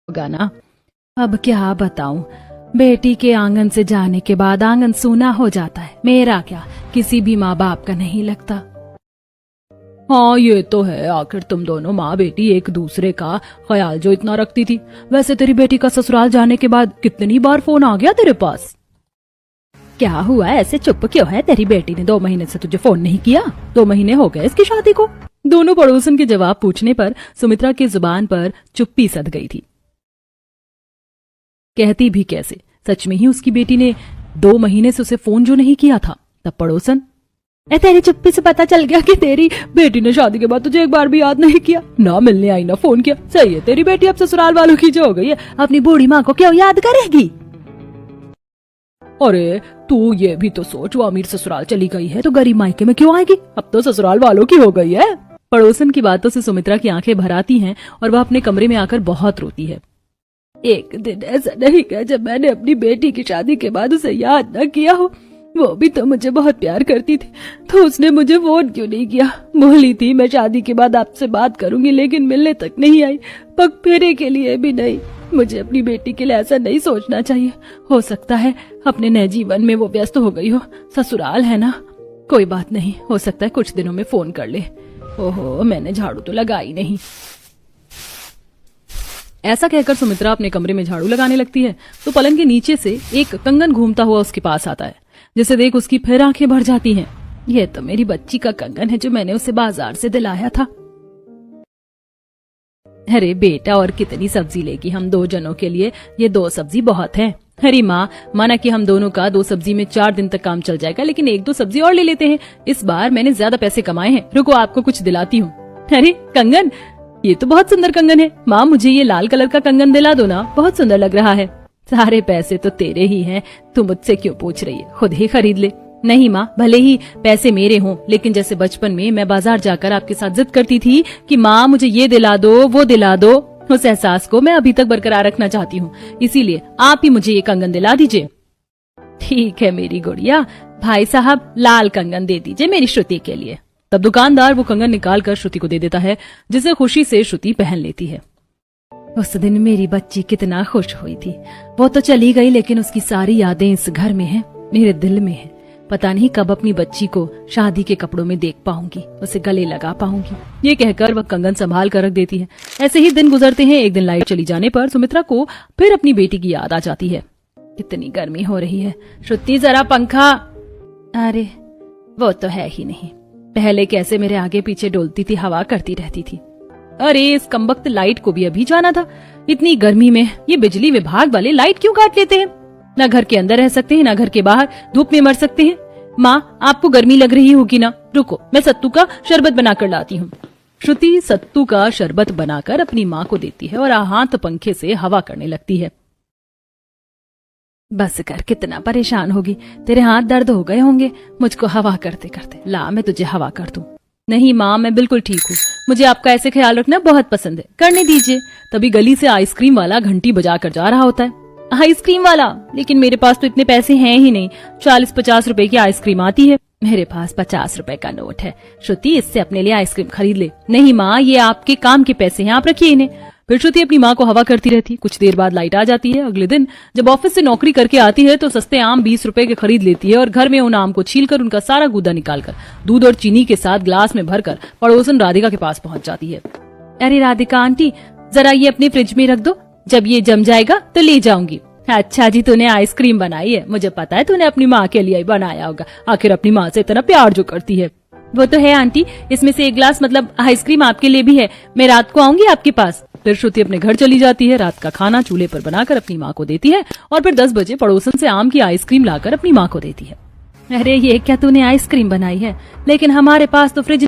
होगा ना। अब क्या बताऊं, बेटी के आंगन से जाने के बाद आंगन सूना हो जाता है। मेरा क्या, किसी भी माँ बाप का नहीं लगता। हाँ ये तो है, आखिर तुम दोनों माँ बेटी एक दूसरे का ख्याल जो इतना रखती थी। वैसे तेरी बेटी का ससुराल जाने के बाद कितनी बार फोन आ गया तेरे पास? क्या हुआ, ऐसे चुप क्यों है? तेरी बेटी ने 2 महीने से तुझे फोन नहीं किया? 2 महीने हो गए इसकी शादी को। दोनों पड़ोसन के जवाब पूछने पर सुमित्रा की जुबान पर चुप्पी सध गई थी। कहती भी कैसे, सच में ही उसकी बेटी ने 2 महीने से उसे फोन जो नहीं किया था। तब पड़ोसन, तेरी चुप्पी से पता चल गया कि तेरी बेटी ने शादी के बाद तुझे एक बार भी याद नहीं किया, ना मिलने आई ना फोन किया। सही है, तेरी बेटी अब ससुराल वालों की जो हो गई है, अपनी बूढ़ी माँ को क्यों याद करेगी? अरे तू ये भी तो सोच, वो अमीर ससुराल चली गई है तो गरीब मायके में क्यों आएगी? अब तो ससुराल वालों की हो गई है। पड़ोसन की बातों से सुमित्रा की आंखें भर आती हैं और वह अपने कमरे में आकर बहुत रोती है। एक दिन ऐसा नहीं गया जब मैंने अपनी बेटी की शादी के बाद उसे याद न किया हो। वो भी तो मुझे बहुत प्यार करती थी, तो उसने मुझे फोन क्यों नहीं किया? बोली थी मैं शादी के बाद आपसे बात करूंगी, लेकिन मिलने तक नहीं आई, पग फेरे के लिए भी नहीं। मुझे अपनी बेटी के लिए ऐसा नहीं सोचना चाहिए। हो सकता है अपने नए जीवन में वो व्यस्त हो गई हो, ससुराल है ना। कोई बात नहीं, हो सकता है कुछ दिनों में फोन कर ले। ओहो, मैंने झाड़ू तो लगाई नहीं। ऐसा कहकर सुमित्रा अपने कमरे में झाड़ू लगाने लगती है तो पलंग के नीचे से एक कंगन घूमता हुआ उसके पास आता है, जिसे देख उसकी फिर आंखें भर जाती हैं। यह तो मेरी बच्ची का कंगन है जो मैंने उसे बाजार से दिलाया था। अरे बेटा, और कितनी सब्जी लेगी हम 2 जनों के लिए? ये 2 सब्जी बहुत है। अरे माँ, माना कि हम दोनों का 2 सब्जी में 4 दिन तक काम चल जाएगा, लेकिन 1-2 सब्जी और ले लेते हैं। इस बार मैंने ज्यादा पैसे कमाए हैं, रुको आपको कुछ दिलाती हूँ। अरे कंगन, ये तो बहुत सुंदर कंगन है। माँ मुझे ये लाल कलर का कंगन दिला दो ना, बहुत सुंदर लग रहा है। सारे पैसे तो तेरे ही हैं, तू मुझसे क्यों पूछ रही है? खुद ही खरीद ले। नहीं माँ, भले ही पैसे मेरे हों, लेकिन जैसे बचपन में मैं बाजार जाकर आपके साथ जिद करती थी कि माँ मुझे ये दिला दो वो दिला दो, उस एहसास को मैं अभी तक बरकरार रखना चाहती हूँ। इसीलिए आप ही मुझे ये कंगन दिला दीजिए। ठीक है मेरी गुड़िया, भाई साहब लाल कंगन दे दीजिए मेरी श्रुति के लिए। तब दुकानदार वो कंगन निकाल कर श्रुति को दे देता है, जिसे खुशी से श्रुति पहन लेती है। उस दिन मेरी बच्ची कितना खुश हुई थी। वो तो चली गई, लेकिन उसकी सारी यादें इस घर में हैं, मेरे दिल में हैं। पता नहीं कब अपनी बच्ची को शादी के कपड़ों में देख पाऊंगी, उसे गले लगा पाऊंगी। ये कहकर वह कंगन संभाल कर रख देती है। ऐसे ही दिन गुजरते हैं। एक दिन लाइट चली जाने पर सुमित्रा को फिर अपनी बेटी की याद आ जाती है। कितनी गर्मी हो रही है, श्रुति जरा पंखा। अरे वो तो है ही नहीं, पहले कैसे मेरे आगे पीछे डोलती थी, हवा करती रहती थी। अरे इस कमबख्त लाइट को भी अभी जाना था। इतनी गर्मी में ये बिजली विभाग वाले लाइट क्यों काट लेते हैं? ना घर के अंदर रह सकते हैं, ना घर के बाहर धूप में मर सकते हैं। माँ आपको गर्मी लग रही होगी ना, रुको मैं सत्तू का शरबत बनाकर लाती हूँ। श्रुति सत्तू का शरबत बनाकर अपनी माँ को देती है और हाथ पंखे से हवा करने लगती है। बस कर, कितना परेशान होगी, तेरे हाथ दर्द हो गए होंगे मुझको हवा करते करते। ला मैं तुझे हवा कर दूं। नहीं माँ, मैं बिल्कुल ठीक हूँ, मुझे आपका ऐसे ख्याल रखना बहुत पसंद है, करने दीजिए। तभी गली से आइसक्रीम वाला घंटी बजा कर जा रहा होता है। आइसक्रीम वाला, लेकिन मेरे पास तो इतने पैसे हैं ही नहीं। 40-50 रुपए की आइसक्रीम आती है। मेरे पास 50 रुपए का नोट है। श्रुति इससे अपने लिए आइसक्रीम खरीद ले। नहीं माँ, ये आपके काम के पैसे हैं, आप रखिए इन्हें। फिर श्रुति अपनी माँ को हवा करती रहती। कुछ देर बाद लाइट आ जाती है। अगले दिन जब ऑफिस से नौकरी करके आती है तो सस्ते आम 20 रुपए के खरीद लेती है और घर में उन आम को छीलकर उनका सारा गूदा निकालकर दूध और चीनी के साथ ग्लास में भरकर पड़ोसन राधिका के पास पहुंच जाती है। अरे राधिका आंटी, जरा ये अपने फ्रिज में रख दो, जब ये जम जाएगा तो ले जाऊंगी। अच्छा जी, तूने आइसक्रीम बनाई है, मुझे पता है तूने अपनी माँ के लिए बनाया होगा, आखिर अपनी माँ से इतना प्यार जो करती है। वो तो है आंटी, इसमें से 1 ग्लास मतलब आइसक्रीम आपके लिए भी है, मैं रात को आऊंगी आपके पास। फिर श्रुति अपने घर चली जाती है। रात का खाना चूल्हे पर बनाकर अपनी माँ को देती है और फिर 10 बजे पड़ोसन से आम की आइसक्रीम लाकर अपनी माँ को देती है। अरे ये क्या तूने आइसक्रीम बनाई है, लेकिन हमारे पास तो फ्रिज